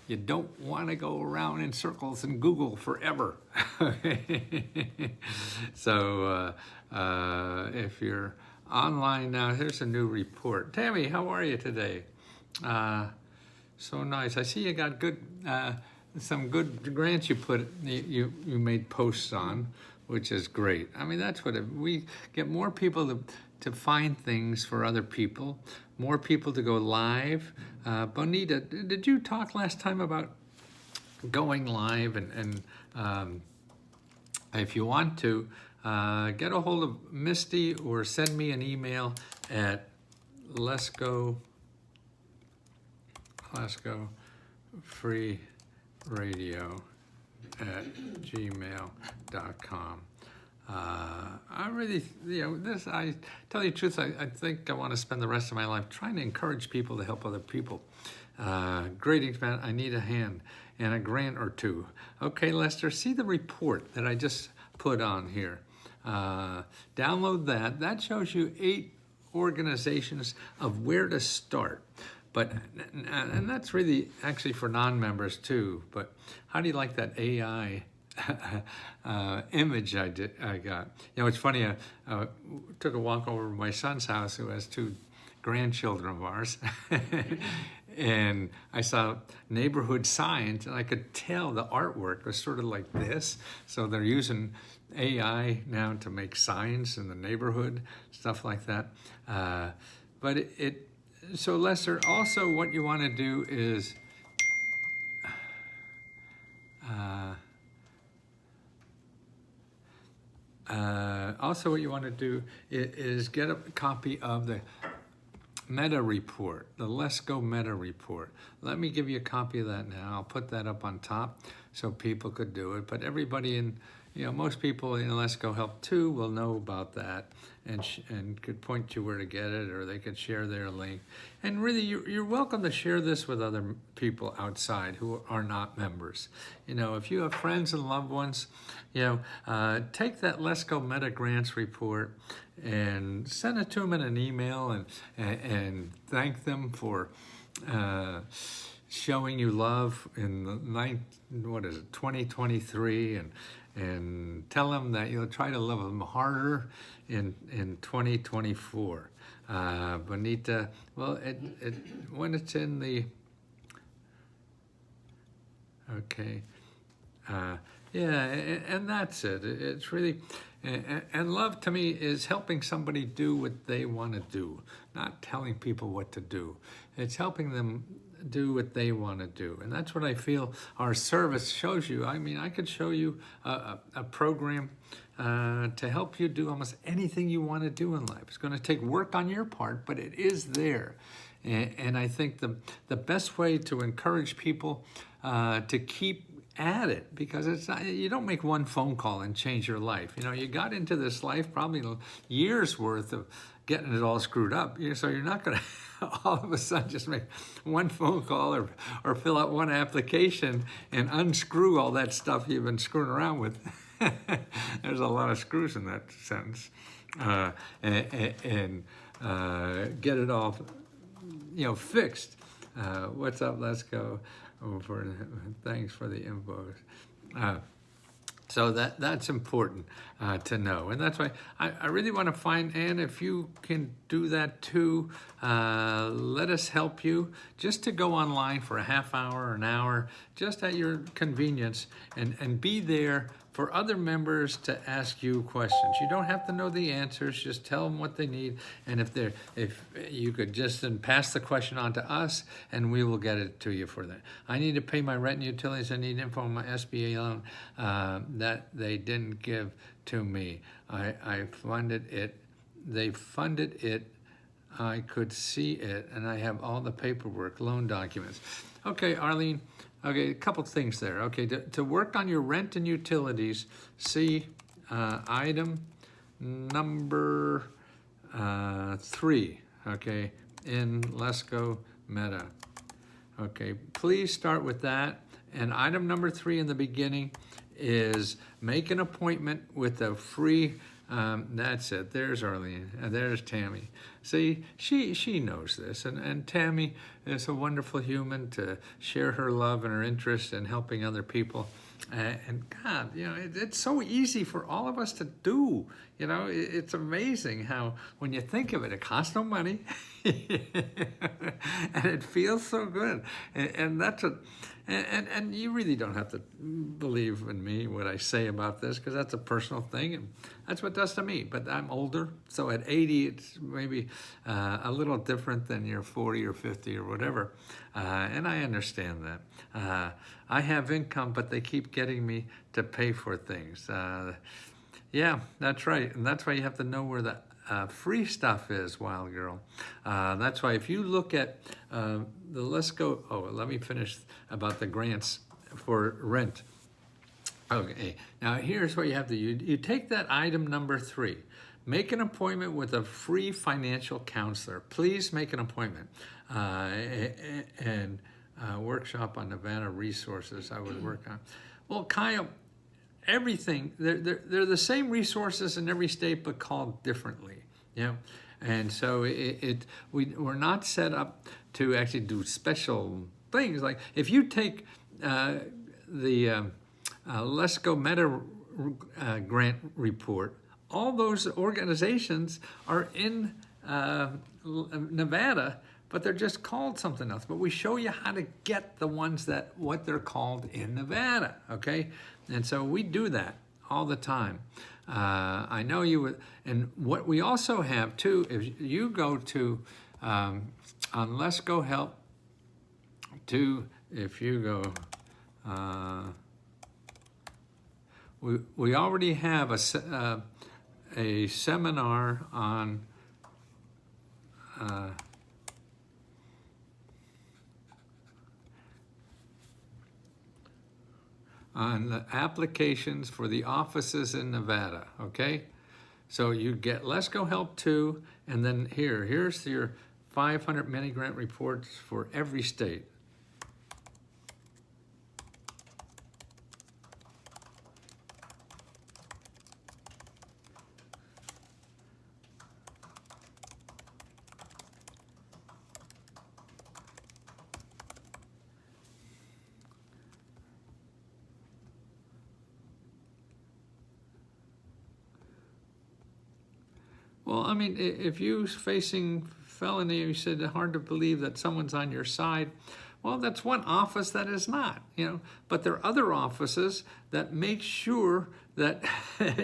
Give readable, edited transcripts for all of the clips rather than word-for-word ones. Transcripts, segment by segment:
you don't want to go around in circles in Google forever. So if you're online now, here's a new report. Tammy, how are you today? So nice. I see you got good, some good grants you made posts on, which is great. I mean, that's what we get more people to find things for other people, more people to go live. Bonita, did you talk last time about going live? And if you want to, get a hold of Misty or send me an email at Let's Go Free Radio at gmail.com. I really, I tell you the truth, I think I want to spend the rest of my life trying to encourage people to help other people. Great event, I need a hand and a grant or two. Okay, Lester, see the report that I just put on here. Download that. That shows you 8 organizations of where to start. But, and that's really actually for non-members too, but how do you like that AI image I got? You know, it's funny, I took a walk over to my son's house who has 2 grandchildren of ours, and I saw neighborhood signs, and I could tell the artwork was sort of like this. So they're using AI now to make signs in the neighborhood, stuff like that. But so Lester, also what you want to do is get a copy of the meta report, the Let's Go meta report. Let me give you a copy of that now. I'll put that up on top so people could do it. But everybody in, most people in Let's Go Help too will know about that and could point you where to get it, or they could share their link. And really, you're welcome to share this with other people outside who are not members. If you have friends and loved ones, take that Let's Go Meta Grants report and send it to them in an email and thank them for showing you love in the 2023, and tell them that you'll try to love them harder in 2024. Bonita, well, when it's in the, okay, yeah, and that's it. It's really, and love to me is helping somebody do what they want to do, not telling people what to do. It's helping them do what they want to do. And that's what I feel our service shows you. I mean, I could show you a program to help you do almost anything you want to do in life. It's going to take work on your part, but it is there. And I think the best way to encourage people to keep at it, because it's not, you don't make one phone call and change your life. You got into this life probably years worth of getting it all screwed up. So you're not going to all of a sudden just make one phone call or fill out one application and unscrew all that stuff you've been screwing around with. There's a lot of screws in that sentence. And get it all, fixed. What's up? Let's go. Thanks for the info. So that's important to know. And that's why I really want to find, and if you can do that too, let us help you just to go online for a half hour or an hour, just at your convenience, and be there for other members to ask you questions. You don't have to know the answers, just tell them what they need. And if you could just then pass the question on to us, and we will get it to you for that. I need to pay my rent and utilities. I need info on my SBA loan that they didn't give to me. I funded it. They funded it. I could see it, and I have all the paperwork, loan documents. Okay, Arlene. Okay, a couple things there. Okay, to work on your rent and utilities, see item number 3, okay, in Let's Go Meta. Okay, please start with that. And item number 3 in the beginning is make an appointment with a free, that's it, there's Arlene, there's Tammy. See, she knows this, and Tammy is a wonderful human to share her love and her interest in helping other people. And God, it's so easy for all of us to do. It's amazing how, when you think of it, it costs no money, and it feels so good. And that's and you really don't have to believe in me what I say about this, because that's a personal thing, and that's what it does to me. But I'm older, so at 80, it's maybe a little different than you're 40 or 50 or whatever, and I understand that. I have income, but they keep getting me to pay for things. Yeah, that's right, and that's why you have to know where the free stuff is, Wild Girl. That's why if you look at let me finish about the grants for rent. Okay, now here's what you have to do. You take that item number 3. Make an appointment with a free financial counselor. Please make an appointment. And workshop on Nevada resources I would work on. Well, Kyle, everything, they're the same resources in every state, but called differently. And so we're not set up to actually do special things. Like if you take the Let's Go Meta grant report, all those organizations are in Nevada, but they're just called something else. But we show you how to get the ones what they're called in Nevada, okay? And so we do that all the time. I know you would, and what we also have too, if you go to, on Let's Go Help, if you go, we already have a seminar on the applications for the offices in Nevada, okay? So you get Let's Go Help 2, and then here's your 500 mini grant reports for every state. Well, I mean, if you're facing felony, you said it's hard to believe that someone's on your side. Well, that's one office that is not, But there are other offices that make sure that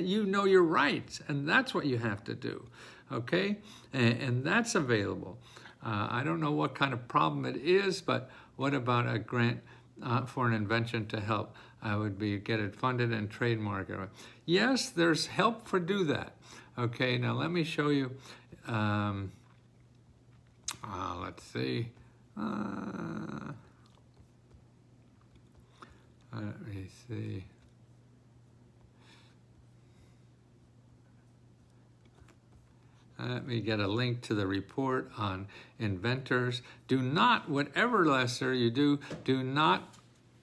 you know your rights, and that's what you have to do, okay? And that's available. I don't know what kind of problem it is, but what about a grant for an invention to help? I would get it funded and trademark it. Yes, there's help do that. Okay, now let me show you. Let's see. Let me see. Let me get a link to the report on inventors. Do not, whatever lesser you do not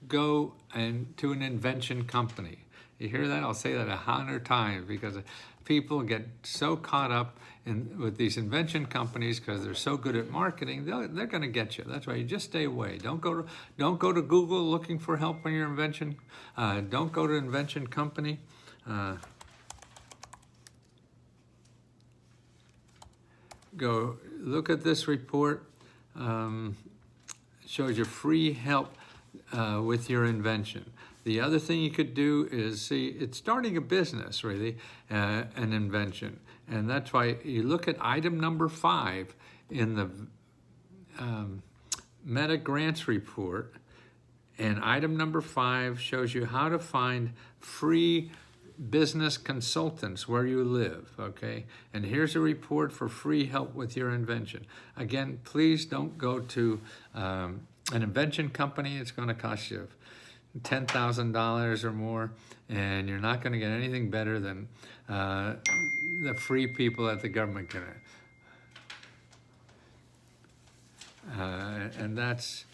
go to an invention company. You hear that? I'll say that 100 times, because people get so caught up with these invention companies because they're so good at marketing. They're going to get you. That's why you just stay away. Don't go to Google looking for help on your invention. Don't go to an invention company. Go look at this report. It shows you free help with your invention. The other thing you could do is it's starting a business, really, an invention. And that's why you look at item number 5 in the Meta Grants report. And item number 5 shows you how to find free business consultants where you live, okay? And here's a report for free help with your invention. Again, please don't go to an invention company. It's going to cost you $10,000 or more, and you're not going to get anything better than the free people at the government can. And that's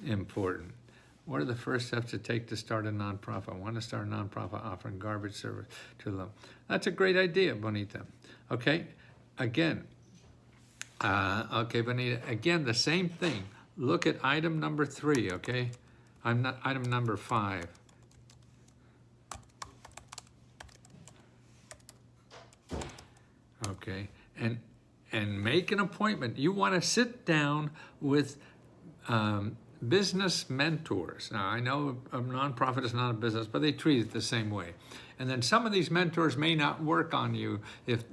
important. What are the first steps to take to start a nonprofit? I want to start a nonprofit offering garbage service to them. That's a great idea, Bonita. Okay, again, Okay, Benita, again, the same thing. Look at item number 3, okay? I'm not item number 5. Okay, and make an appointment. You want to sit down with business mentors. Now, I know a nonprofit is not a business, but they treat it the same way. And then some of these mentors may not work with you if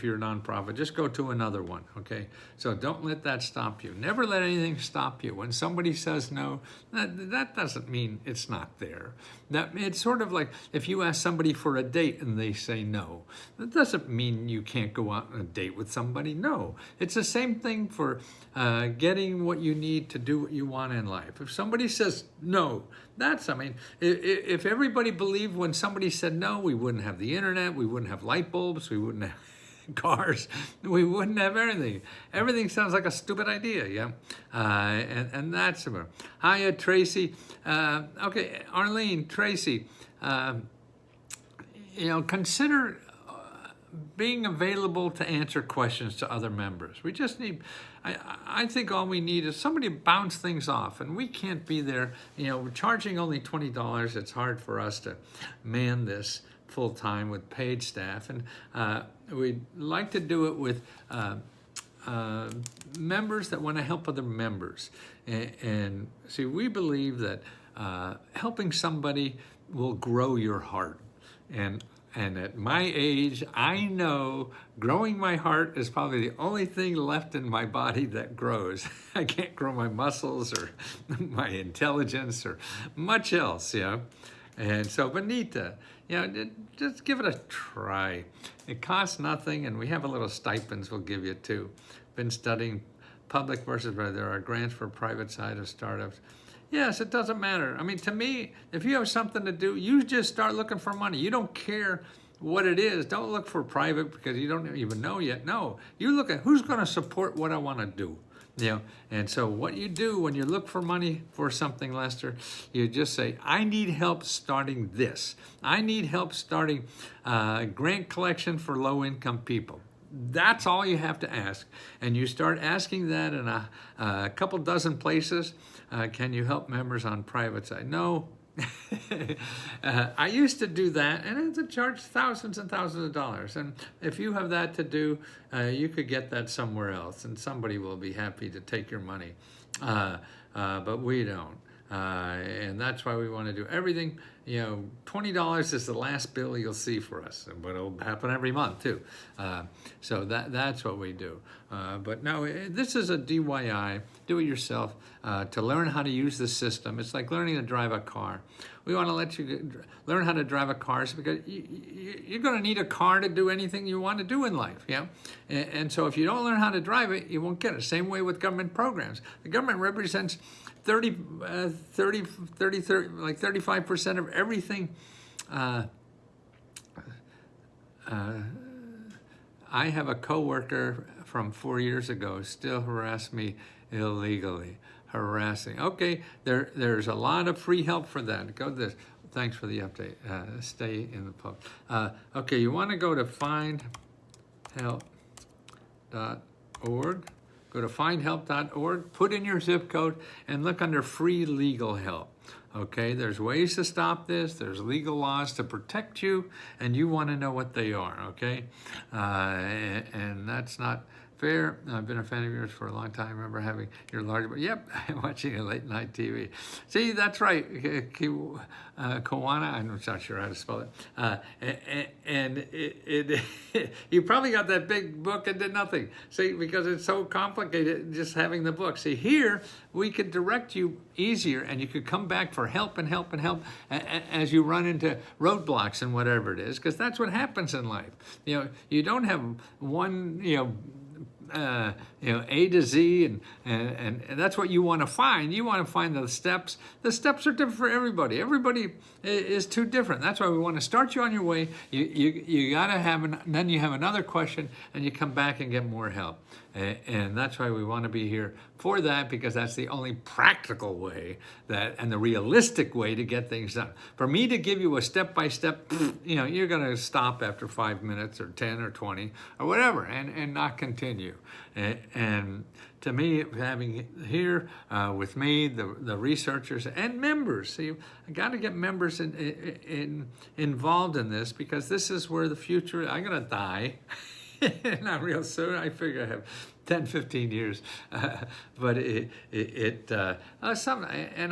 you're a nonprofit. Just go to another one, okay? So don't let that stop you. Never let anything stop you. When somebody says no, that doesn't mean it's not there. It's sort of like if you ask somebody for a date and they say no. That doesn't mean you can't go out on a date with somebody. No. It's the same thing for getting what you need to do what you want in life. If somebody says no, if everybody believed when somebody said no, we wouldn't have the internet, we wouldn't have light bulbs, we wouldn't have cars, we wouldn't have anything. Everything sounds like a stupid idea, yeah? And that's about. Hiya, Tracy. Okay, Arlene, Tracy, consider being available to answer questions to other members. We just need, I think all we need is somebody to bounce things off, and we can't be there. We're charging only $20. It's hard for us to man this full time with paid staff, and we'd like to do it with members that want to help other members. And see, we believe that helping somebody will grow your heart. And at my age, I know growing my heart is probably the only thing left in my body that grows. I can't grow my muscles or my intelligence or much else, yeah. And so, Benita, just give it a try. It costs nothing, and we have a little stipends we'll give you too. Been studying public versus private. There are grants for private side of startups. Yes, it doesn't matter. I mean, to me, if you have something to do, you just start looking for money. You don't care what it is. Don't look for private because you don't even know yet. No, you look at who's going to support what I want to do. And so what you do when you look for money for something, Lester, you just say, I need help starting this. I need help starting grant collection for low-income people. That's all you have to ask. And you start asking that in a couple dozen places. Can you help members on private side? No. I used to do that, and I had to charge thousands and thousands of dollars. And if you have that to do, you could get that somewhere else, and somebody will be happy to take your money. But we don't. And that's why we want to do everything. $20 is the last bill you'll see for us, but it'll happen every month too. So that's what we do. But no, this is a DIY, do it yourself, to learn how to use the system. It's like learning to drive a car. We want to let you learn how to drive a car because you're going to need a car to do anything you want to do in life, yeah? And so if you don't learn how to drive it, you won't get it. Same way with government programs. The government represents 35% of everything. I have a coworker from 4 years ago still harass me illegally. Harassing. Okay, there's a lot of free help for that. Go to this. Thanks for the update. Stay in the pub. Okay, you want to go to findhelp.org. Go to findhelp.org, put in your zip code, and look under free legal help. Okay, there's ways to stop this. There's legal laws to protect you, and you want to know what they are, okay? And that's not fair. I've been a fan of yours for a long time. I remember having your large, yep, watching a late night TV. See, that's right, Kawana, I'm not sure how to spell it. And you probably got that big book and did nothing. See, because it's so complicated just having the book. See, here, we could direct you easier, and you could come back for help and help and help as you run into roadblocks and whatever it is, because that's what happens in life. You don't have one, A to Z, and that's what you want to find. You want to find the steps. The steps are different for everybody. Everybody is too different. That's why we want to start you on your way. You got to have, then you have another question, and you come back and get more help. And that's why we want to be here for that, because that's the only practical way and the realistic way to get things done. For me to give you a step-by-step, you're going to stop after 5 minutes or 10 or 20 or whatever and not continue. And to me, having here with me, the researchers and members, see, I got to get members involved in this, because this is where the future, I'm going to die. Not real soon. I figure I have 10, 15 years. But and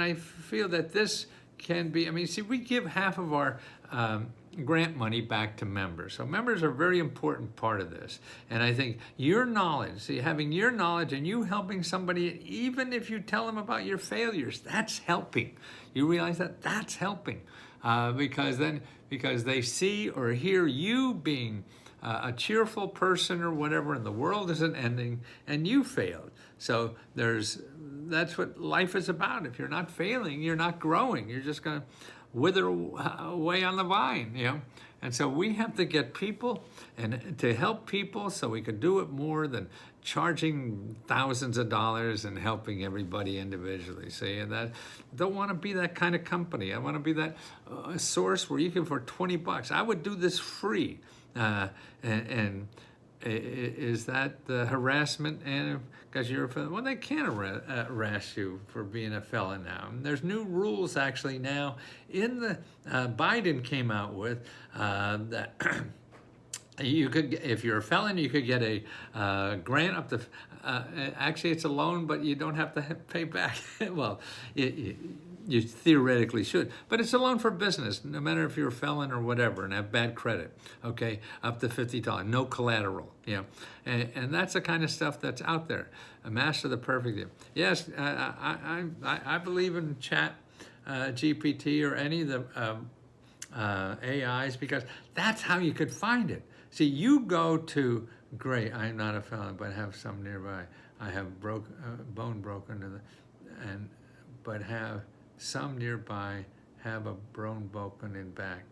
I feel that this can be, I mean, see, we give half of our grant money back to members. So members are a very important part of this. And I think your knowledge, see, having your knowledge and you helping somebody, even if you tell them about your failures, that's helping. You realize that that's helping. Because they see or hear you being a cheerful person or whatever, and the world isn't ending and you failed. So that's what life is about. If you're not failing, you're not growing. You're just going to wither away on the vine, you know. And so we have to get people and to help people, so we could do it more than charging thousands of dollars and helping everybody individually. See, and that don't want to be that kind of company. I want to be that source where you can, for $20, I would do this free. And is that the harassment? And because you're a felon, well, they can't harass you for being a felon now. And there's new rules actually now in the Biden came out with that you could, if you're a felon, you could get a grant up to. Actually, it's a loan, but you don't have to pay back. Well, you theoretically should, but it's a loan for business, no matter if you're a felon or whatever and have bad credit, okay, up to $50, no collateral, you know, and that's the kind of stuff that's out there. A master the perfect deal. Yes, I believe in chat GPT or any of the AIs, because that's how you could find it. See, you go to, great, I'm not a felon, but have some nearby. I have bone broken but have some nearby have a bone broken in back.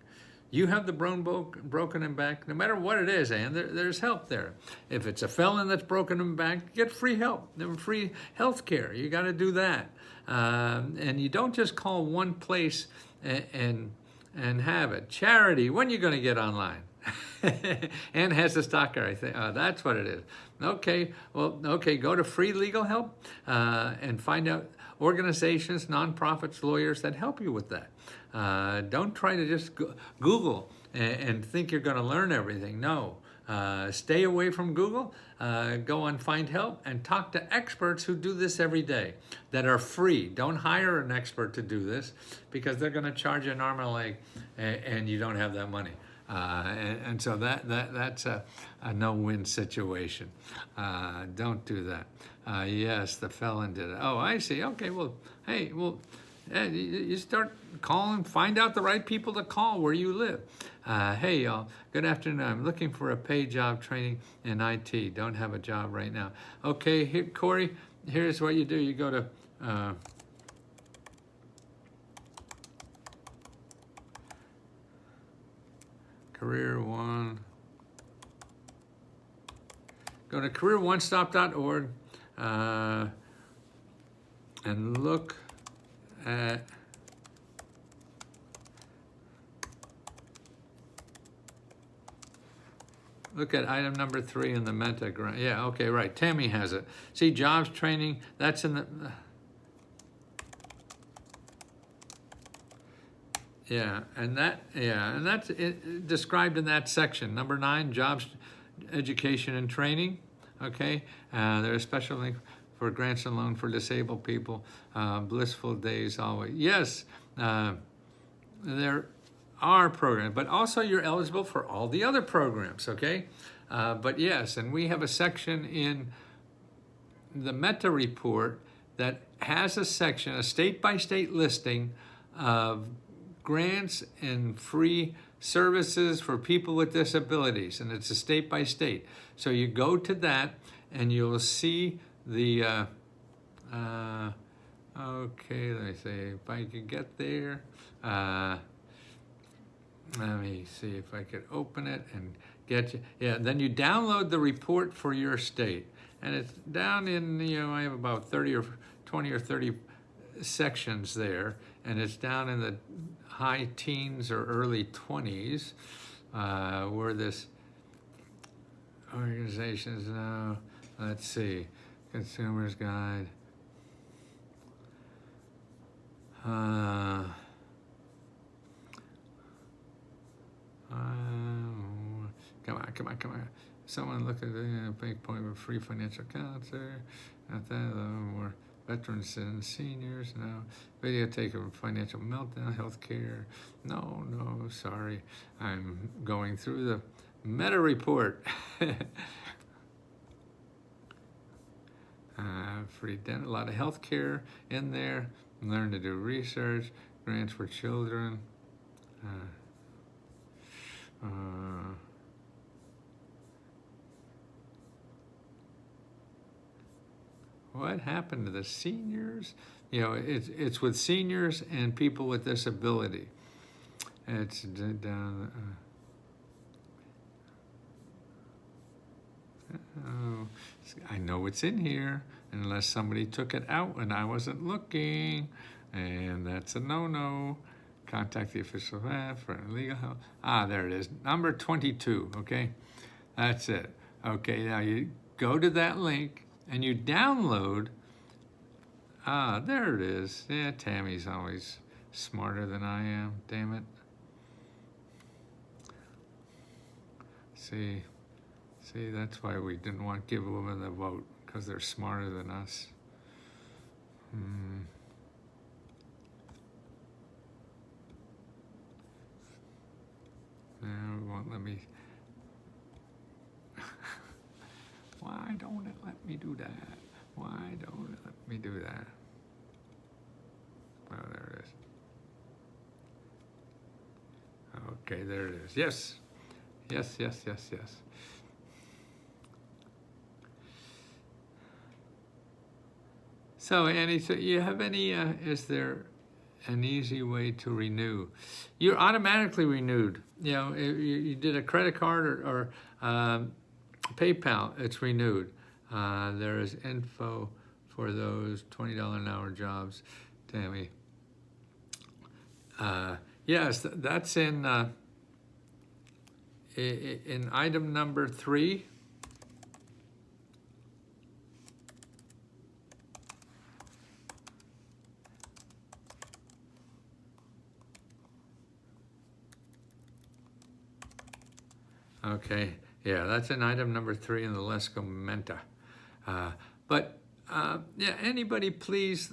You have the bone broken in back, no matter what it is, and there's help there. If it's a felon that's broken in back, get free help, free health care. You got to do that. And you don't just call one place and have it. Charity, when are you going to get online? And has a stalker, I think. That's what it is. Okay, well, okay, go to free legal help and find out organizations, nonprofits, lawyers that help you with that. Don't try to just Google and think you're going to learn everything. No. Stay away from Google. Go on Find Help and talk to experts who do this every day that are free. Don't hire an expert to do this, because they're going to charge you an arm and a leg, and you don't have that money. And so that's a no-win situation. Don't do that. Yes, the felon did it. Oh, I see. Okay, well, hey, well, you start calling, find out the right people to call where you live. Hey, y'all, good afternoon. I'm looking for a paid job training in IT. Don't have a job right now. Okay, here, Corey, here's what you do. You go to Career One. Go to careeronestop.org and look at item number 3 in the Meta grant. Yeah, okay, right. Tammy has it. See, jobs training, that's in the... Yeah, and that's described in that section. Number 9, jobs, education, and training. Okay, there's a special link for grants and loan for disabled people. Blissful days always. Yes, there are programs, but also you're eligible for all the other programs. Okay, but yes, and we have a section in the Meta report that has a section, a state-by-state listing of grants and free services for people with disabilities, and it's a state by state. So you go to that and you'll see the okay, let me see if I can get there. Let me see if I could open it and get you. Yeah, then you download the report for your state, and it's down in, I have about 30 or 20 or 30 sections there, and it's down in the high teens or early 20s, where this organizations now, Let's see. Consumer's Guide. Come on, come on, come on. Someone look at the big point with free financial counselor. Not that, more veterans and seniors. No. Videotape of financial meltdown, healthcare. No, no, sorry. I'm going through the meta report. Free dental, a lot of healthcare in there. Learn to do research, grants for children. What happened to the seniors? You know, it's with seniors and people with disability. It's down. Oh, I know it's in here, unless somebody took it out when I wasn't looking, and that's a no-no. Contact the official for legal help. Ah, there it is, number 22, okay? That's it. Okay, now you go to that link, and you download, there it is. Yeah, Tammy's always smarter than I am, damn it. See, that's why we didn't want to give women the vote, because they're smarter than us. No, it won't let me. Why don't it let me do that? Why don't it let me do that? Oh, there it is. Okay, there it is. Yes. Yes, yes, yes, yes. So, Annie, so you have any, is there an easy way to renew? You're automatically renewed. You know, if you did a credit card or PayPal, it's renewed. There is info for those $20 an hour jobs, Tammy. Yes, that's in item number 3. Okay, yeah, that's in item number 3 in the Lesko Menta. Yeah, anybody please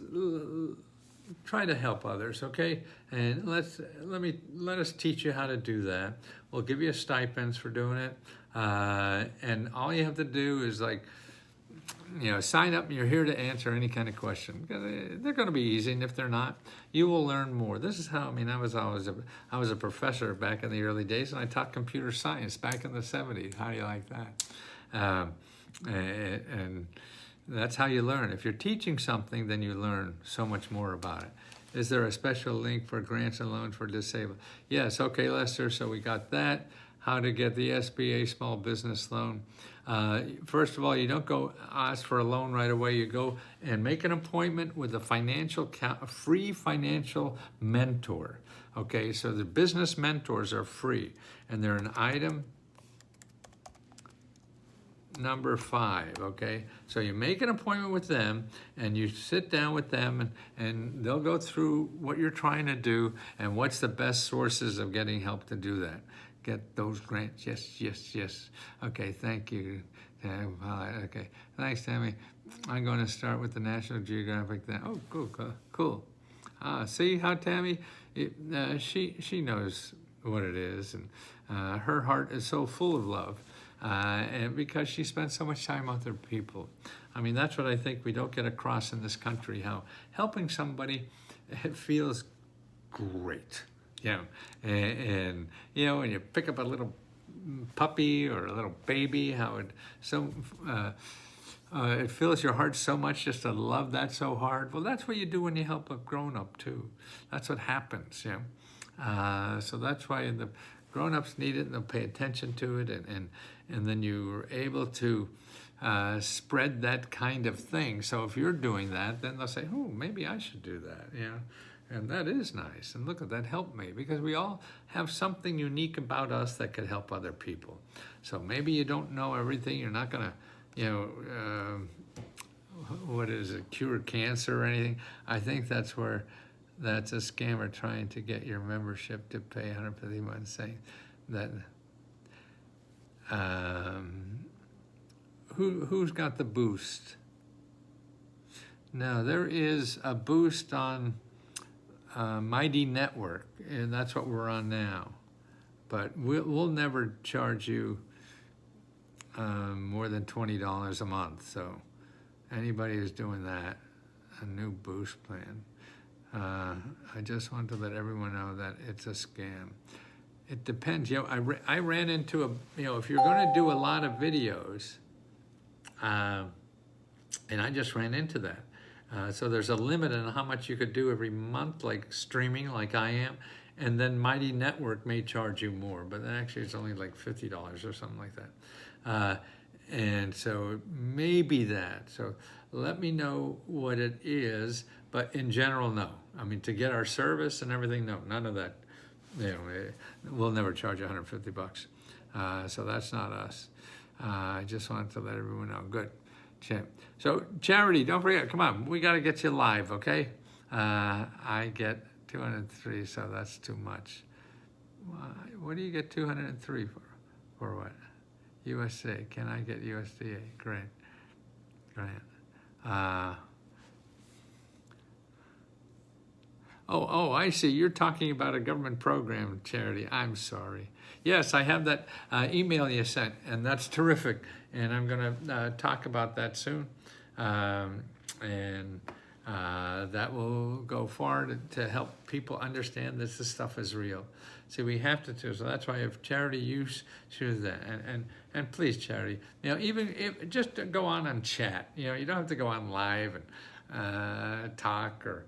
try to help others, okay? And let us teach you how to do that. We'll give you stipends for doing it. And all you have to do is sign up and you're here to answer any kind of question. They're going to be easy, and if they're not, you will learn more. This is how, I was a professor back in the early days, and I taught computer science back in the 70s. How do you like that? And that's how you learn. If you're teaching something, then you learn so much more about it. Is there a special link for grants and loans for disabled? Yes, okay, Lester, so we got that. How to get the SBA small business loan. First of all, you don't go ask for a loan right away. You go and make an appointment with a free financial mentor. Okay, so the business mentors are free, and they're an item number 5, okay? So you make an appointment with them, and you sit down with them, and they'll go through what you're trying to do and what's the best sources of getting help to do that. Get those grants. Yes, yes, yes. Okay, thank you. Okay, thanks, Tammy. I'm going to start with the National Geographic then. Oh, cool. See how Tammy, she knows what it is, and her heart is so full of love, and because she spends so much time with other people. I mean, that's what I think we don't get across in this country, how helping somebody, it feels great. Yeah, and when you pick up a little puppy or a little baby, how it fills your heart so much just to love that so hard. Well, that's what you do when you help a grown-up too. That's what happens, so that's why the grown-ups need it, and they'll pay attention to it, and then you're able to spread that kind of thing. So if you're doing that, then they'll say, oh, maybe I should do that, And that is nice. And look at that, helped me, because we all have something unique about us that could help other people. So maybe you don't know everything. You're not going to what is it, cure cancer or anything. I think that's where that's a scammer trying to get your membership to pay 151 saying that who's got the boost? No, there is a boost on Mighty Network, and that's what we're on now. But we'll never charge you more than $20 a month. So anybody who's doing that, a new boost plan, I just want to let everyone know that it's a scam. It depends. I ran into if you're going to do a lot of videos, and I just ran into that. So there's a limit on how much you could do every month, like streaming, like I am, and then Mighty Network may charge you more, but actually it's only like $50 or something like that. And so maybe that. So let me know what it is, but in general, no. I mean, to get our service and everything, no, none of that. We'll never charge $150. So that's not us. I just wanted to let everyone know. Good. So Charity, don't forget, come on, we got to get you live, okay? I get 203, so that's too much. What do you get 203 for? For what? USA, can I get USDA? Grant. Oh, I see. You're talking about a government program, Charity. I'm sorry. Yes, I have that email you sent, and that's terrific. And I'm going to talk about that soon. That will go far to help people understand that this stuff is real. See, we have to do so. That's why if Charity, you choose that, and please, Charity, even if just to go on and chat. You don't have to go on live and talk or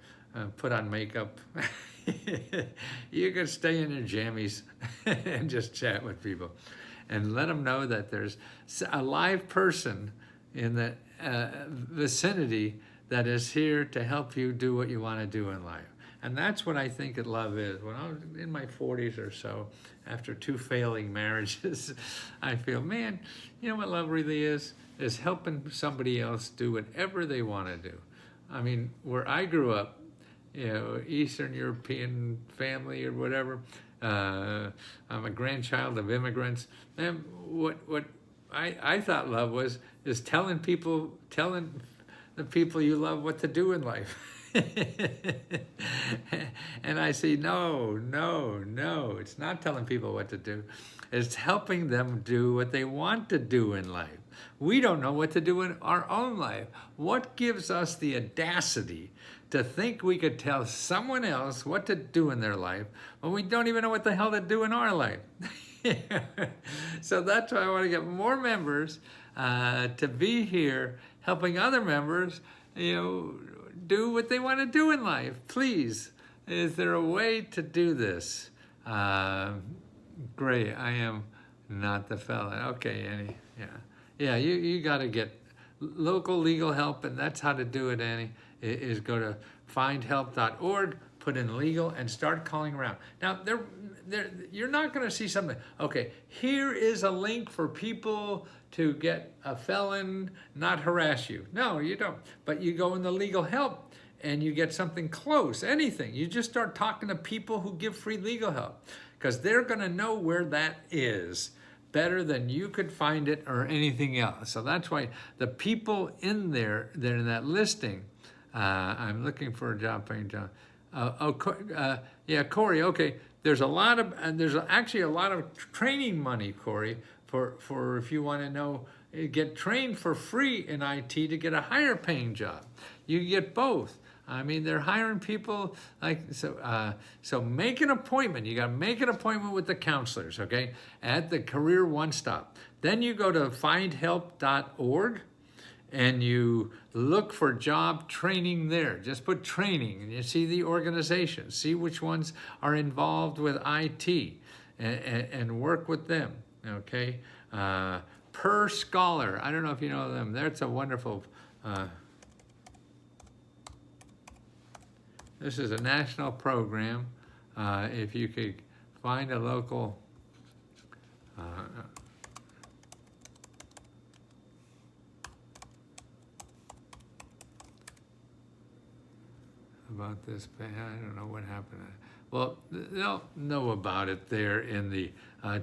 put on makeup. You can stay in your jammies and just chat with people, and let them know that there's a live person in the vicinity that is here to help you do what you want to do in life. And that's what I think that love is. When I was in my 40s or so, after 2 failing marriages, I feel, man, you know what love really is helping somebody else do whatever they want to do. I mean, where I grew up, Eastern European family or whatever, I'm a grandchild of immigrants. And what I thought love is telling the people you love what to do in life. And I say, no, it's not telling people what to do. It's helping them do what they want to do in life. We don't know what to do in our own life. What gives us the audacity to think we could tell someone else what to do in their life when we don't even know what the hell to do in our life? So that's why I want to get more members to be here helping other members, do what they want to do in life. Please, is there a way to do this? Great, I am not the fella. Okay, Annie, yeah, you got to get local legal help, and that's how to do it, Annie, is go to findhelp.org, put in legal, and start calling around. Now, you're not going to see something, okay, here is a link for people to get a felon not harass you. No, you don't. But you go in the legal help and you get something close, anything. You just start talking to people who give free legal help, because they're going to know where that is better than you could find it or anything else. So that's why the people in there, they're in that listing. I'm looking for a job, paying job. Yeah, Corey. Okay, there's actually a lot of training money, Corey, for if you want to know, get trained for free in IT to get a higher paying job. You get both. I mean, they're hiring people so make an appointment. You got to make an appointment with the counselors, okay, at the Career One Stop. Then you go to findhelp.org and you look for job training there. Just put training and you see the organization. See which ones are involved with IT and work with them, okay? Per Scholar, I don't know if you know them. That's a wonderful... This is a national program. If you could find a local, about this. I don't know what happened. Well, they'll know about it there in the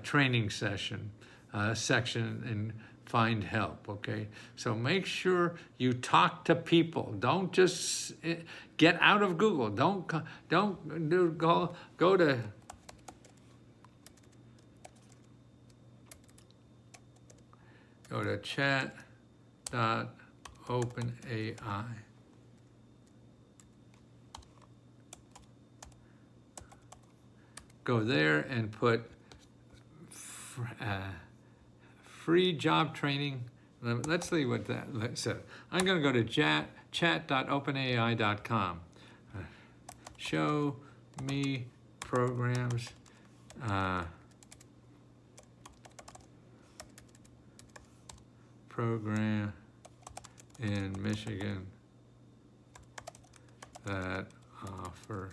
training section and find help, okay? So make sure you talk to people. Don't just get out of Google. Go to chat.openai. Go there and put free job training. Let's see what that says. I'm going to go to chat.openai.com. Show me programs. Program in Michigan that offer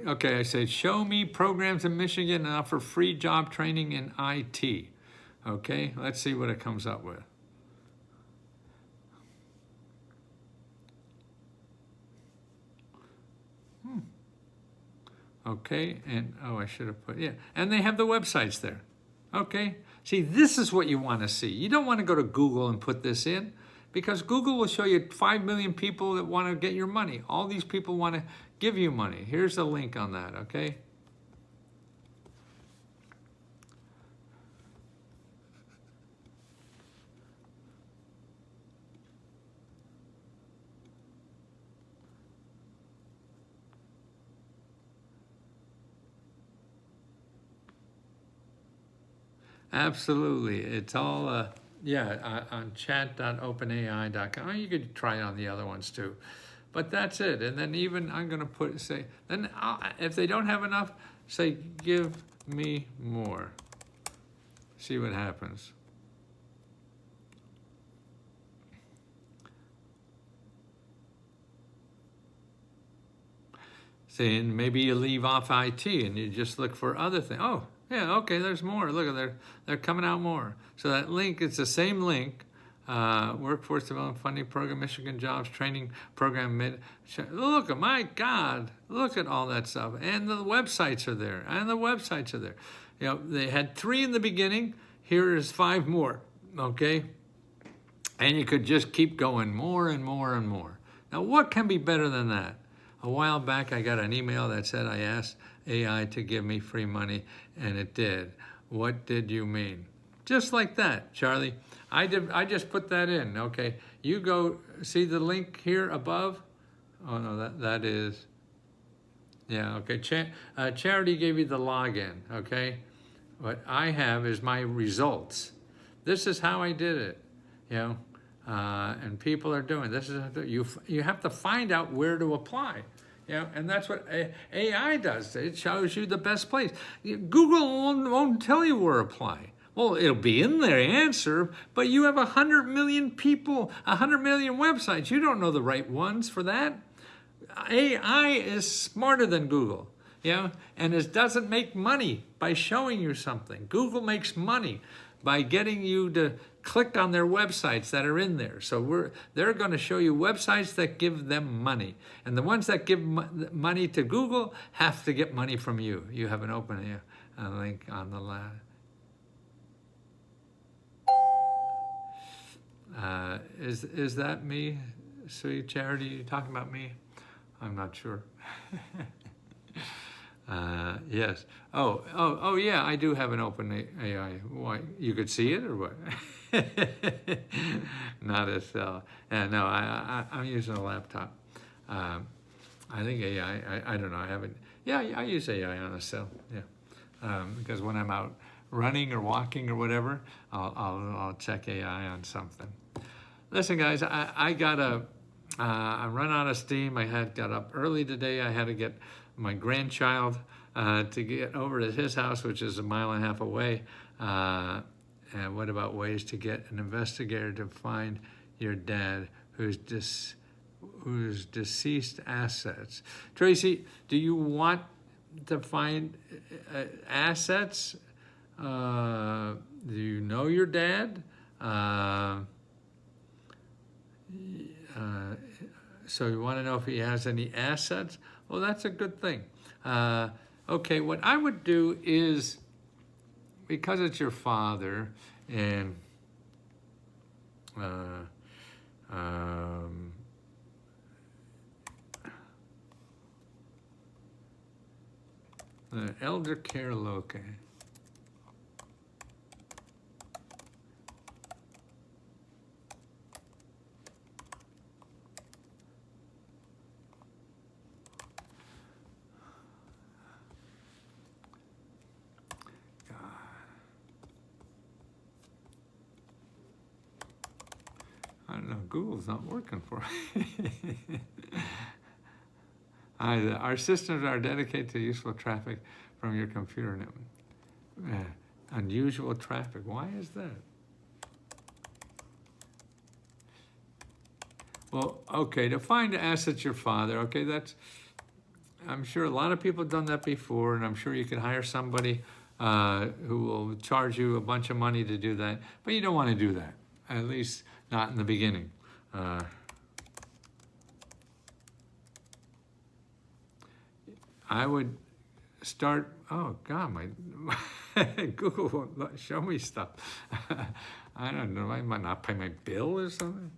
okay, I said, show me programs in Michigan and offer free job training in IT. Okay, let's see what it comes up with. Okay, and I should have put, yeah, and they have the websites there. Okay, see, this is what you want to see. You don't want to go to Google and put this in, because Google will show you 5 million people that want to get your money. All these people want to give you money. Here's the link on that, okay? Absolutely. It's all, on chat.openai.com. You could try it on the other ones too. But that's it. And then even I'm going to if they don't have enough, say, give me more. See what happens. See, and maybe you leave off IT and you just look for other things. Oh, yeah, okay, there's more. Look, they're coming out more. So that link, it's the same link. Workforce Development Funding Program, Michigan Jobs Training Program. Look, my God, look at all that stuff. And the websites are there. You know, they had 3 in the beginning. Here is 5 more, okay? And you could just keep going more and more and more. Now, what can be better than that? A while back, I got an email that said I asked AI to give me free money, and it did. What did you mean? Just like that, Charlie. I just put that in, okay? You go see the link here above. Oh, no, that is, yeah, okay. Charity gave you the login, okay? What I have is my results. This is how I did it, you know? And people are doing this. You have to find out where to apply, you know, and that's what AI does. It shows you the best place. Google won't tell you where to apply. Well, it'll be in their answer, but you have 100 million people, 100 million websites. You don't know the right ones for that. AI is smarter than Google, you know, and it doesn't make money by showing you something. Google makes money by getting you to click on their websites that are in there. So they're going to show you websites that give them money. And the ones that give money to Google have to get money from you. You have an open link on the left. Is that me, sweet Charity? You talking about me? I'm not sure. Yes. Oh, yeah, I do have an open AI. Why? You could see it or what? Not a cell. No, I'm using a laptop. I think AI, I don't know, I haven't. Yeah, I use AI on a cell, yeah. Because when I'm out running or walking or whatever, I'll check AI on something. Listen, guys, I run out of steam. I got up early today. I had to get my grandchild to get over to his house, which is 1.5 miles away. And what about ways to get an investigator to find your dad who's whose deceased assets. Tracy, do you want to find assets? Do you know your dad? So you want to know if he has any assets? Well, that's a good thing. Okay, what I would do is, because it's your father, and the elder care locate. I don't know, Google's not working for me. Our systems are dedicated to useful traffic from your computer network. Unusual traffic, why is that? Well, okay, to find assets your father, okay, that's, I'm sure a lot of people have done that before, and I'm sure you could hire somebody who will charge you a bunch of money to do that, but you don't want to do that, at least not in the beginning. I would start, oh God, my Google won't show me stuff. I don't know, I might not pay my bill or something.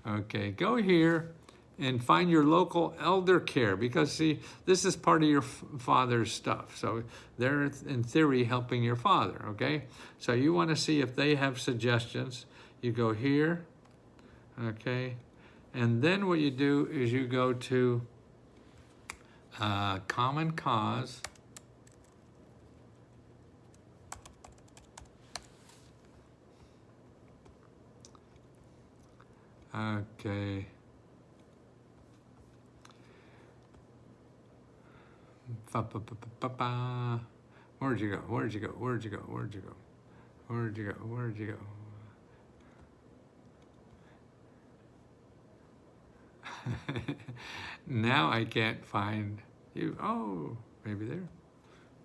Okay, go here and find your local elder care, because see, this is part of your father's stuff. So they're in theory helping your father, okay? So you want to see if they have suggestions. You go here, okay? And then what you do is you go to Common Cause. Okay. Where'd you go? Where'd you go? Where'd you go? Where'd you go? Where'd you go? Where'd you go? Now I can't find you. Oh, maybe there.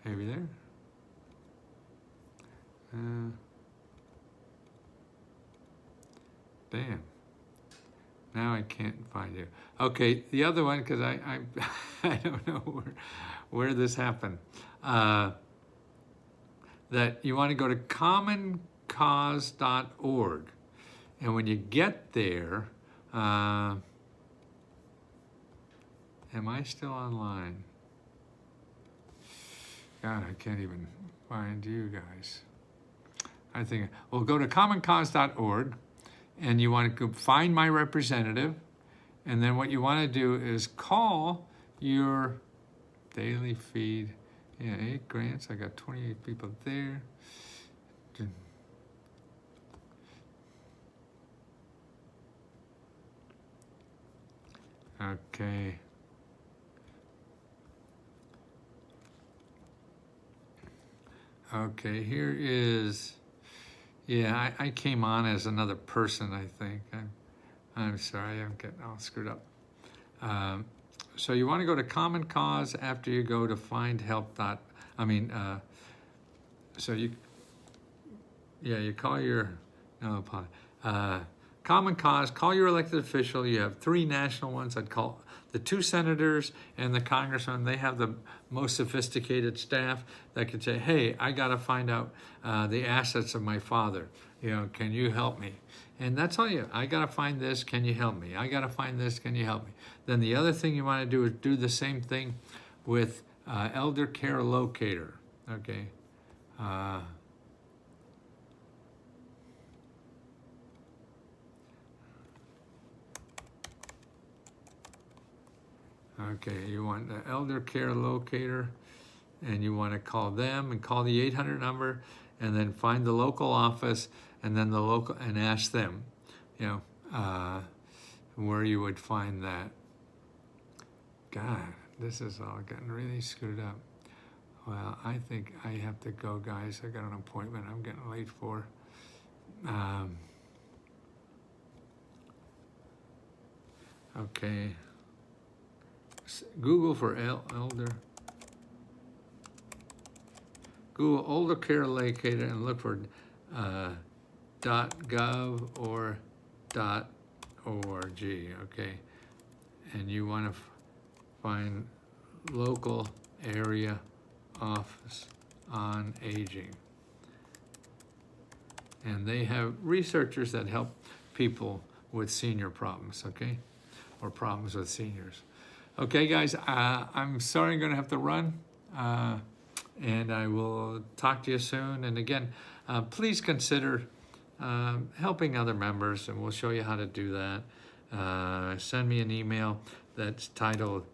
Maybe there. Damn. Now I can't find you. Okay, the other one, because I I don't know where this happened. That you want to go to commoncause.org. And when you get there, am I still online? God, I can't even find you guys. I think, well, go to commoncause.org, and you want to go find my representative, and then what you want to do is call your daily feed. Yeah, 8 grants, I got 28 people there. Okay. Okay, here is, yeah, I came on as another person, I think. I'm sorry, I'm getting all screwed up. So you want to go to Common Cause after you go to find help. So you call your, no, Common Cause, call your elected official. You have 3 national ones. I'd call the 2 senators and the congressman. They have the most sophisticated staff that could say, hey, I got to find out the assets of my father. You know, can you help me? And that's all you, I got to find this, can you help me? I got to find this, can you help me? Then the other thing you want to do is do the same thing with Elder Care Locator, okay? Okay, you want the Elder Care Locator, and you want to call them and call the 800 number, and then find the local office, and then the local, and ask them, you know, where you would find that. God, this is all getting really screwed up. Well, I think I have to go, guys. I got an appointment I'm getting late for. Okay. Google for elder. Google older care locator and look for .gov or .org, okay? And you want to find local area office on aging. And they have researchers that help people with senior problems, okay? Or problems with seniors. Okay, guys, I'm sorry I'm gonna have to run. And I will talk to you soon. And again, please consider helping other members, and we'll show you how to do that. Send me an email that's titled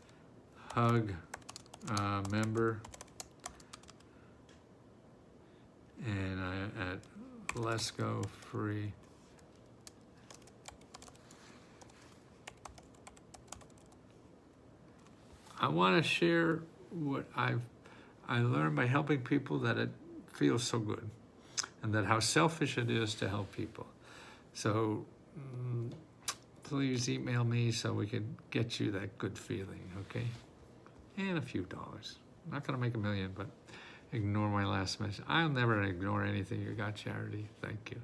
Hug Member, and at Let's Go Free. I want to share what I learned by helping people, that it feels so good, and that how selfish it is to help people. So please email me so we can get you that good feeling, okay? And a few dollars. I'm not gonna make $1 million, but ignore my last message. I'll never ignore anything you got, Charity. Thank you.